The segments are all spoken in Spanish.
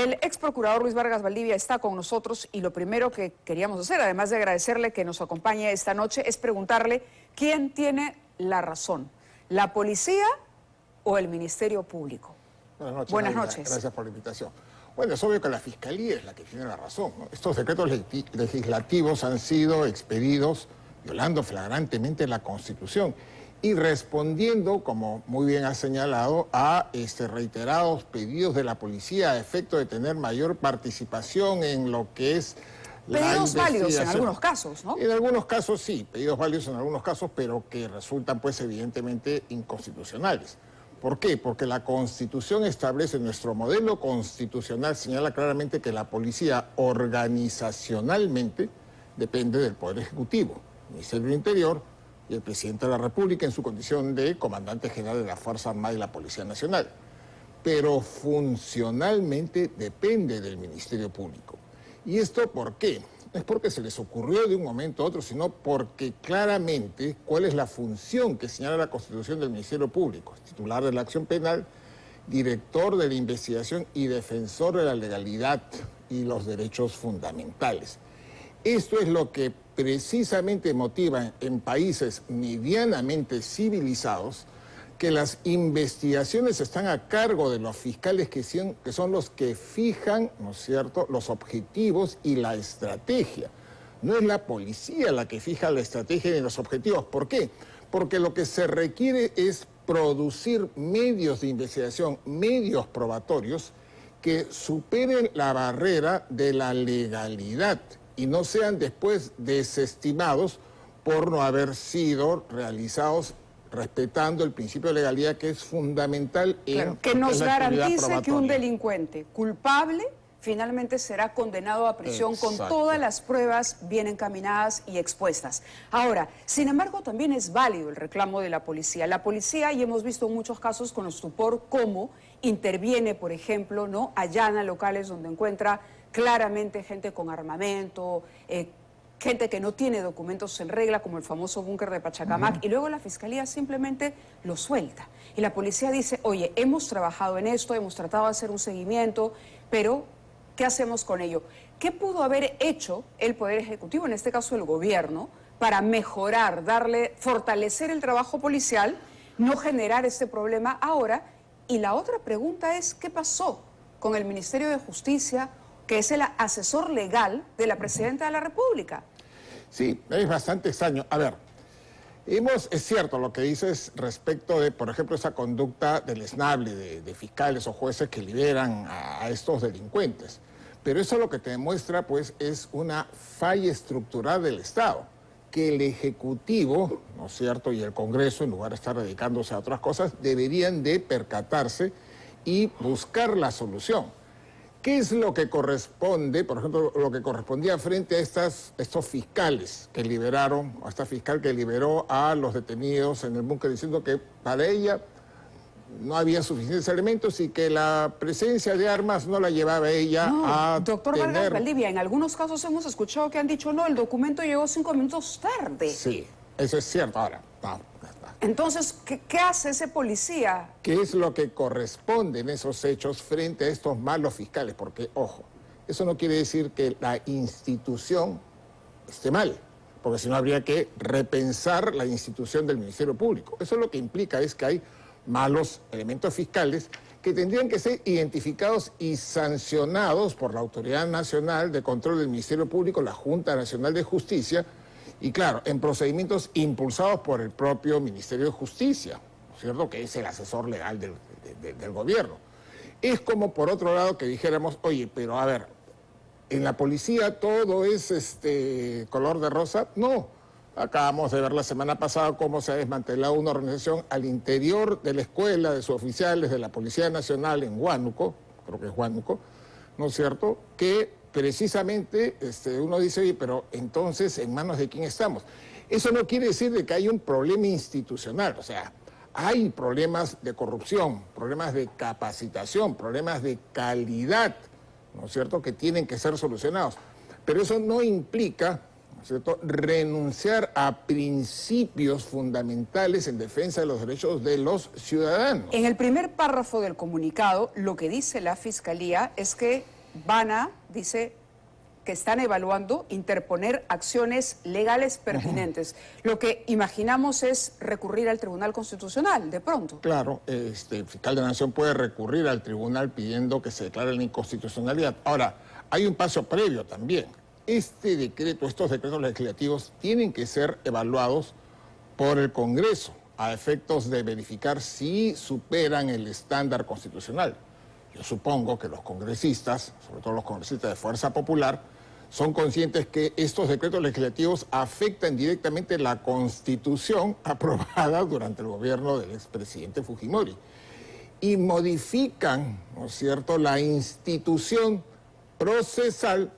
El ex procurador Luis Vargas Valdivia está con nosotros y lo primero que queríamos hacer, además de agradecerle que nos acompañe esta noche, es preguntarle quién tiene la razón, ¿la policía o el Ministerio Público? Buenas noches. Buenas noches. Gracias por la invitación. Bueno, es obvio que la Fiscalía es la que tiene la razón, ¿no? Estos decretos legislativos han sido expedidos violando flagrantemente la Constitución y respondiendo, como muy bien ha señalado, a reiterados pedidos de la policía a efecto de tener mayor participación en lo que es pedidos válidos en algunos casos, ¿no? En algunos casos sí, pedidos válidos en algunos casos, pero que resultan pues evidentemente inconstitucionales. ¿Por qué? Porque la Constitución establece, nuestro modelo constitucional señala claramente que la policía organizacionalmente depende del Poder Ejecutivo, el Ministerio del Interior y el Presidente de la República en su condición de Comandante General de la Fuerza Armada y la Policía Nacional. Pero funcionalmente depende del Ministerio Público. ¿Y esto por qué? No es porque se les ocurrió de un momento a otro, sino porque claramente cuál es la función que señala la Constitución del Ministerio Público. Titular de la acción penal, director de la investigación y defensor de la legalidad y los derechos fundamentales. Esto es lo que precisamente motiva en países medianamente civilizados que las investigaciones están a cargo de los fiscales que son los que fijan, ¿no es cierto?, los objetivos y la estrategia. No es la policía la que fija la estrategia y los objetivos. ¿Por qué? Porque lo que se requiere es producir medios de investigación, medios probatorios que superen la barrera de la legalidad y no sean después desestimados por no haber sido realizados respetando el principio de legalidad, que es fundamental que nos garantice que un delincuente culpable finalmente será condenado a prisión. Exacto. Con todas las pruebas bien encaminadas y expuestas. Ahora, sin embargo, también es válido el reclamo de la policía. La policía, y hemos visto en muchos casos con estupor cómo interviene, por ejemplo, ¿no?, allana locales donde encuentra claramente gente con armamento, gente que no tiene documentos en regla, como el famoso búnker de Pachacamac, y luego la Fiscalía simplemente lo suelta. Y la policía dice, oye, hemos trabajado en esto, hemos tratado de hacer un seguimiento, pero ¿qué hacemos con ello? ¿Qué pudo haber hecho el Poder Ejecutivo, en este caso el gobierno, para mejorar, fortalecer el trabajo policial, no generar este problema ahora? Y la otra pregunta es, ¿qué pasó con el Ministerio de Justicia, que es el asesor legal de la Presidenta de la República? Sí, es bastante extraño. A ver, es cierto lo que dices respecto de, por ejemplo, esa conducta deleznable de fiscales o jueces que liberan a estos delincuentes. Pero eso lo que te demuestra, pues, es una falla estructural del Estado, que el Ejecutivo, ¿no es cierto?, y el Congreso, en lugar de estar dedicándose a otras cosas, deberían de percatarse y buscar la solución. ¿Qué es lo que corresponde, por ejemplo, lo que correspondía frente a estos fiscales que liberaron, a esta fiscal que liberó a los detenidos en el búnker, diciendo que para ella no había suficientes elementos y que la presencia de armas no la llevaba ella a doctor tener... Vargas Valdivia, en algunos casos hemos escuchado que han dicho, no, el documento llegó 5 minutos tarde. Sí, eso es cierto. Ahora, entonces, ¿qué hace ese policía? ¿Qué es lo que corresponde en esos hechos frente a estos malos fiscales? Porque, ojo, eso no quiere decir que la institución esté mal, porque si no habría que repensar la institución del Ministerio Público. Eso lo que implica es que hay malos elementos fiscales que tendrían que ser identificados y sancionados por la Autoridad Nacional de Control del Ministerio Público, la Junta Nacional de Justicia, y claro, en procedimientos impulsados por el propio Ministerio de Justicia, ¿no es cierto?, que es el asesor legal del gobierno. Es como, por otro lado, que dijéramos, oye, pero a ver, ¿en la policía todo es color de rosa? No. Acabamos de ver la semana pasada cómo se ha desmantelado una organización al interior de la escuela de suboficiales de la Policía Nacional en Huánuco, creo que es Huánuco, ¿no es cierto?, que precisamente uno dice, oye, pero entonces, ¿en manos de quién estamos? Eso no quiere decir de que hay un problema institucional, o sea, hay problemas de corrupción, problemas de capacitación, problemas de calidad, ¿no es cierto?, que tienen que ser solucionados. Pero eso no implica, ¿no es cierto?, renunciar a principios fundamentales en defensa de los derechos de los ciudadanos. En el primer párrafo del comunicado, lo que dice la Fiscalía es que dice que están evaluando interponer acciones legales pertinentes. Lo que imaginamos es recurrir al Tribunal Constitucional, de pronto. Claro, el fiscal de la Nación puede recurrir al tribunal pidiendo que se declare la inconstitucionalidad. Ahora, hay un paso previo también. Este decreto, estos decretos legislativos tienen que ser evaluados por el Congreso a efectos de verificar si superan el estándar constitucional. Yo supongo que los congresistas, sobre todo los congresistas de Fuerza Popular, son conscientes que estos decretos legislativos afectan directamente la Constitución aprobada durante el gobierno del expresidente Fujimori y modifican, ¿no es cierto?, la institución procesal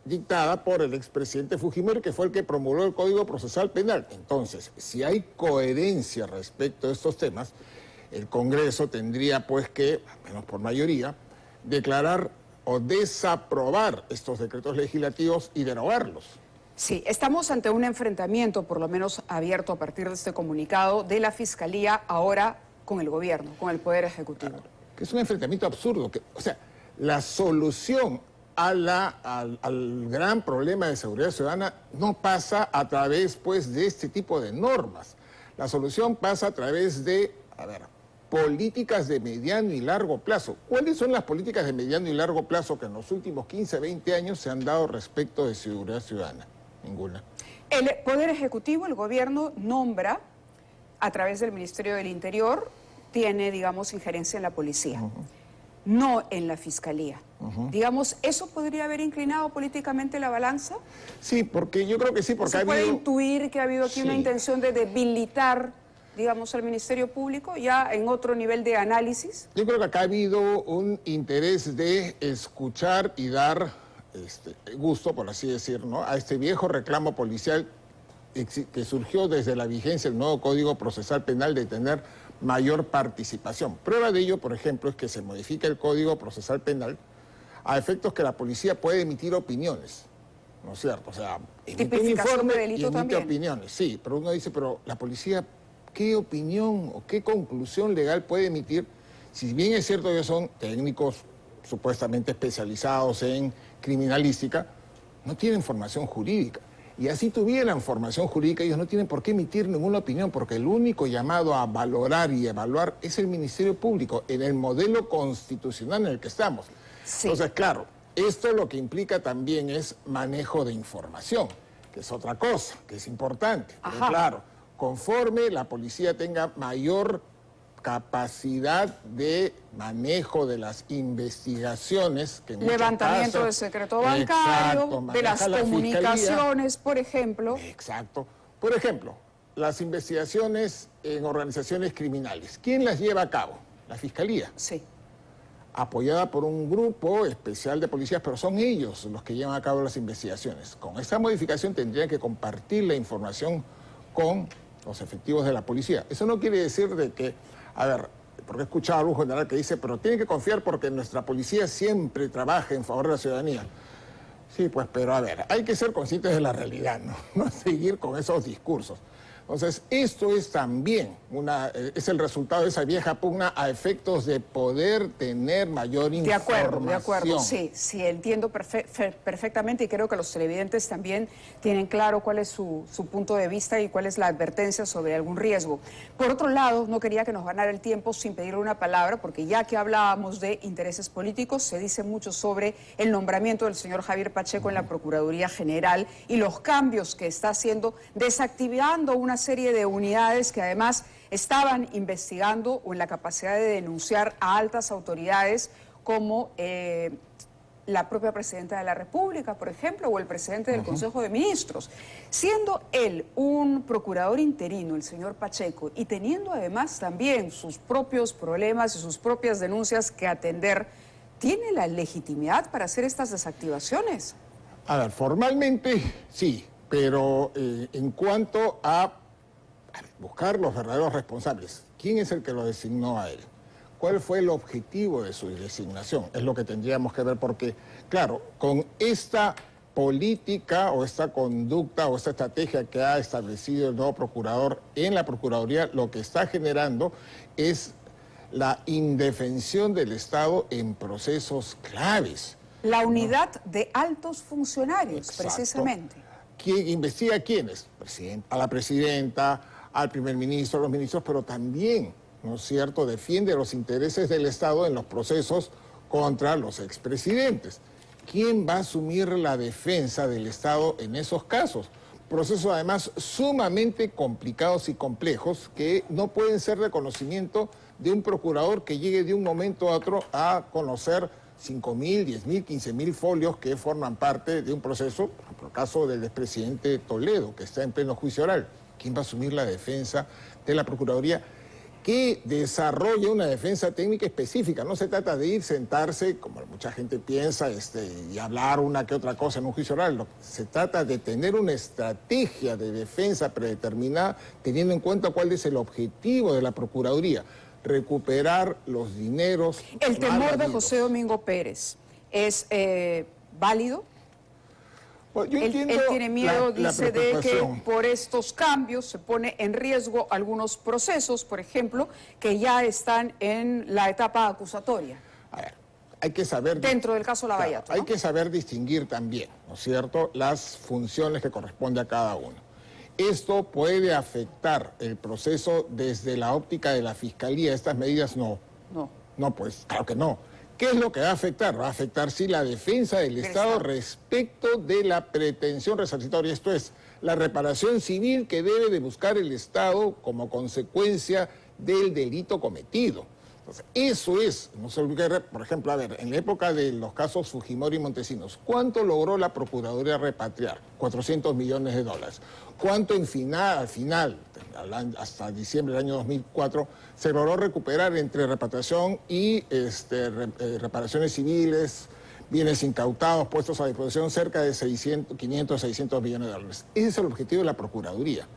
dictada por el expresidente Fujimori, que fue el que promulgó el Código Procesal Penal. Entonces, si hay coherencia respecto a estos temas, el Congreso tendría pues que, al menos por mayoría, declarar o desaprobar estos decretos legislativos y derogarlos. Sí, estamos ante un enfrentamiento, por lo menos abierto a partir de este comunicado, de la Fiscalía ahora con el gobierno, con el Poder Ejecutivo. Claro, que es un enfrentamiento absurdo. O sea, la solución al gran problema de seguridad ciudadana no pasa a través pues, de este tipo de normas. La solución pasa a través de, políticas de mediano y largo plazo. ¿Cuáles son las políticas de mediano y largo plazo que en los últimos 15, 20 años se han dado respecto de seguridad ciudadana? Ninguna. El Poder Ejecutivo, el gobierno, nombra a través del Ministerio del Interior, tiene, digamos, injerencia en la policía, no en la Fiscalía. Digamos, ¿eso podría haber inclinado políticamente la balanza? Sí, porque yo creo que sí, porque ¿Se puede intuir que ha habido aquí una intención de debilitar, digamos, al Ministerio Público, ya en otro nivel de análisis? Yo creo que acá ha habido un interés de escuchar y dar gusto, por así decir, ¿no?, a este viejo reclamo policial que surgió desde la vigencia del nuevo Código Procesal Penal de tener mayor participación. Prueba de ello, por ejemplo, es que se modifica el Código Procesal Penal a efectos que la policía puede emitir opiniones, ¿no es cierto? O sea, emite un informe de delito y emite también. opiniones. Sí, pero uno dice, pero la policía, ¿qué opinión o qué conclusión legal puede emitir? Si bien es cierto que son técnicos supuestamente especializados en criminalística, no tienen formación jurídica. Y así tuvieran formación jurídica, ellos no tienen por qué emitir ninguna opinión, porque el único llamado a valorar y evaluar es el Ministerio Público, en el modelo constitucional en el que estamos. Sí. Entonces, claro, esto lo que implica también es manejo de información, que es otra cosa, que es importante. Pero claro, conforme la policía tenga mayor capacidad de manejo de las investigaciones, que en levantamiento del secreto bancario, de las comunicaciones, por ejemplo. Exacto. Por ejemplo, las investigaciones en organizaciones criminales. ¿Quién las lleva a cabo? La Fiscalía. Sí. Apoyada por un grupo especial de policías, pero son ellos los que llevan a cabo las investigaciones. Con esta modificación tendrían que compartir la información con los efectivos de la policía. Eso no quiere decir de que, porque he escuchado a un general que dice, pero tienen que confiar porque nuestra policía siempre trabaja en favor de la ciudadanía. Sí, pues, pero hay que ser conscientes de la realidad, ¿no? No seguir con esos discursos. Entonces, esto es también es el resultado de esa vieja pugna a efectos de poder tener mayor información. De acuerdo, sí, entiendo perfectamente y creo que los televidentes también tienen claro cuál es su punto de vista y cuál es la advertencia sobre algún riesgo. Por otro lado, no quería que nos ganara el tiempo sin pedirle una palabra, porque ya que hablábamos de intereses políticos, se dice mucho sobre el nombramiento del señor Javier Pacheco en la Procuraduría General y los cambios que está haciendo, desactivando una serie de unidades que además estaban investigando o en la capacidad de denunciar a altas autoridades como la propia presidenta de la República, por ejemplo, o el presidente del Consejo de Ministros. Siendo él un procurador interino, el señor Pacheco, y teniendo además también sus propios problemas y sus propias denuncias que atender, ¿tiene la legitimidad para hacer estas desactivaciones? Formalmente sí, pero en cuanto a buscar los verdaderos responsables, ¿quién es el que lo designó a él? ¿Cuál fue el objetivo de su designación? Es lo que tendríamos que ver porque, claro, con esta política o esta conducta o esta estrategia que ha establecido el nuevo procurador en la Procuraduría lo que está generando es la indefensión del Estado en procesos claves. La unidad de altos funcionarios, Exacto. Precisamente. ¿Quién investiga a quiénes? A la presidenta, al primer ministro, a los ministros, pero también, ¿no es cierto?, defiende los intereses del Estado en los procesos contra los expresidentes. ¿Quién va a asumir la defensa del Estado en esos casos? Procesos además sumamente complicados y complejos que no pueden ser de conocimiento de un procurador que llegue de un momento a otro a conocer 5.000, 10.000, 15.000 folios que forman parte de un proceso, por ejemplo, el caso del expresidente Toledo, que está en pleno juicio oral. ¿Quién va a asumir la defensa de la Procuraduría? Que desarrolle una defensa técnica específica. No se trata de ir, sentarse, como mucha gente piensa, y hablar una que otra cosa en un juicio oral. Se trata de tener una estrategia de defensa predeterminada, teniendo en cuenta cuál es el objetivo de la Procuraduría. Recuperar los dineros. ¿El temor de José Domingo Pérez es válido? Pues yo entiendo él tiene miedo, dice, de que preocupación. por estos cambios se pone en riesgo algunos procesos, por ejemplo, que ya están en la etapa acusatoria. A ver, hay que saber... Dentro del caso Lavallato, claro, ¿no? hay que saber distinguir también, ¿no es cierto?, las funciones que corresponde a cada uno. Esto puede afectar el proceso desde la óptica de la Fiscalía. Estas medidas no. No. No, pues, claro que no. ¿Qué es lo que va a afectar? Va a afectar, sí, la defensa del Estado respecto de la pretensión resarcitoria. Esto es, la reparación civil que debe de buscar el Estado como consecuencia del delito cometido. Entonces, eso es, no se olvide, por ejemplo, a ver, en la época de los casos Fujimori y Montesinos, ¿cuánto logró la Procuraduría repatriar? 400 millones de dólares. ¿Cuánto al final, hasta diciembre del año 2004, se logró recuperar entre repatriación y reparaciones civiles, bienes incautados, puestos a disposición, cerca de 500, 600 millones de dólares? Ese es el objetivo de la Procuraduría,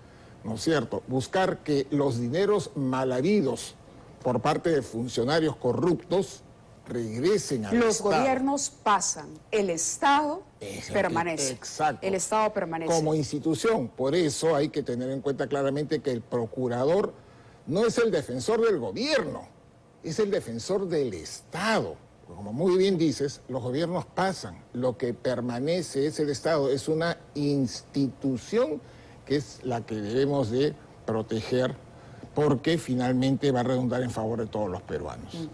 ¿no es cierto? Buscar que los dineros mal habidos por parte de funcionarios corruptos regresen al Los Estado. gobiernos pasan, el Estado permanece. Exacto. El Estado permanece. Como institución. Por eso hay que tener en cuenta claramente que el procurador no es el defensor del gobierno, es el defensor del Estado. Como muy bien dices, los gobiernos pasan. Lo que permanece es el Estado. Es una institución que es la que debemos de proteger, porque finalmente va a redundar en favor de todos los peruanos.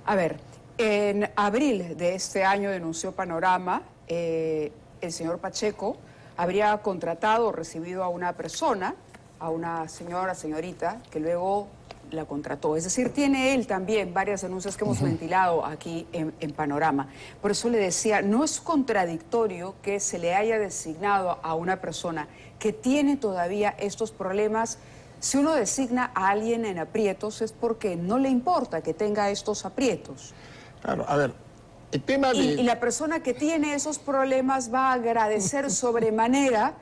A ver, en abril de este año denunció Panorama, el señor Pacheco habría contratado o recibido a una persona, a una señorita, que luego la contrató. Es decir, tiene él también varias denuncias que hemos ventilado aquí en Panorama. Por eso le decía, no es contradictorio que se le haya designado a una persona que tiene todavía estos problemas. Si uno designa a alguien en aprietos es porque no le importa que tenga estos aprietos. Claro, a ver, el tema de... Y la persona que tiene esos problemas va a agradecer sobremanera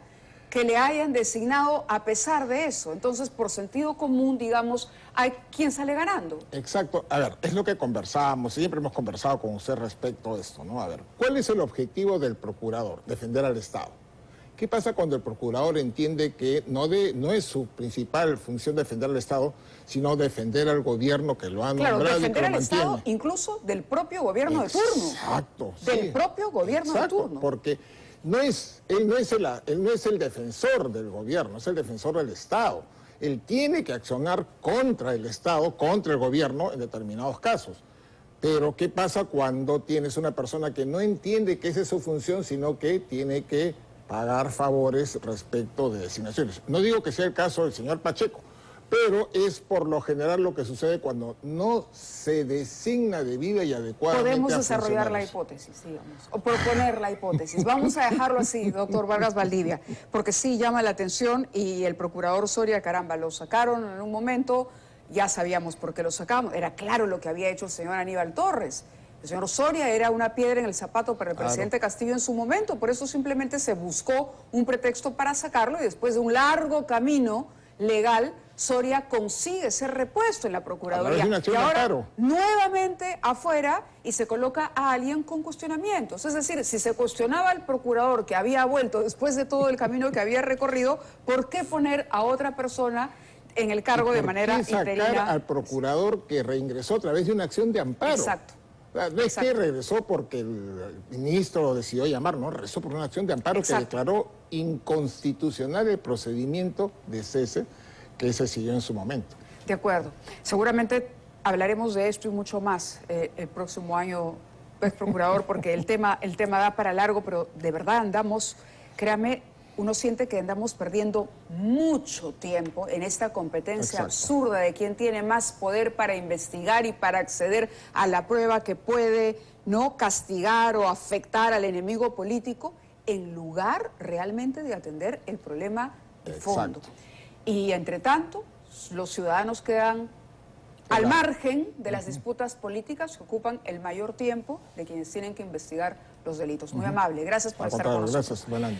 que le hayan designado a pesar de eso. Entonces, por sentido común, digamos, hay quien sale ganando. Exacto. A ver, es lo que conversábamos, siempre hemos conversado con usted respecto a esto, ¿no? A ver, ¿cuál es el objetivo del procurador? Defender al Estado. ¿Qué pasa cuando el procurador entiende que no es su principal función defender al Estado, sino defender al gobierno que lo ha nombrado y que lo mantiene? Defender al Estado incluso del propio gobierno de turno. Exacto. Del propio gobierno de turno. Porque él no es el defensor del gobierno, es el defensor del Estado. Él tiene que accionar contra el Estado, contra el gobierno en determinados casos. Pero ¿qué pasa cuando tienes una persona que no entiende que esa es su función, sino que tiene que pagar favores respecto de designaciones? No digo que sea el caso del señor Pacheco, pero es por lo general lo que sucede cuando no se designa debida y adecuadamente. Podemos desarrollar la hipótesis, digamos, o proponer la hipótesis. Vamos a dejarlo así, doctor Vargas Valdivia, porque sí llama la atención y el procurador Soria, caramba, lo sacaron en un momento, ya sabíamos por qué lo sacamos, era claro lo que había hecho el señor Aníbal Torres. El señor Soria era una piedra en el zapato para el presidente Castillo en su momento, por eso simplemente se buscó un pretexto para sacarlo y después de un largo camino legal Soria consigue ser repuesto en la Procuraduría. A través de una acción y de ahora amparo. nuevamente afuera y se coloca a alguien con cuestionamientos. Es decir, si se cuestionaba al procurador que había vuelto después de todo el camino que había recorrido, ¿por qué poner a otra persona en el cargo de manera sacar interina? al procurador que reingresó a través de una acción de amparo? Exacto. No es que regresó porque el ministro decidió llamar, no, regresó por una acción de amparo. Exacto. Que declaró inconstitucional el procedimiento de cese que se siguió en su momento. De acuerdo. Seguramente hablaremos de esto y mucho más el próximo año, pues, procurador, porque el tema da para largo, pero de verdad andamos, créame, uno siente que andamos perdiendo mucho tiempo en esta competencia absurda de quién tiene más poder para investigar y para acceder a la prueba que puede no castigar o afectar al enemigo político, en lugar realmente de atender el problema de fondo. Y entre tanto, los ciudadanos quedan al margen de las disputas políticas que ocupan el mayor tiempo de quienes tienen que investigar los delitos. Muy amable, gracias por estar con nosotros. Gracias, buen año.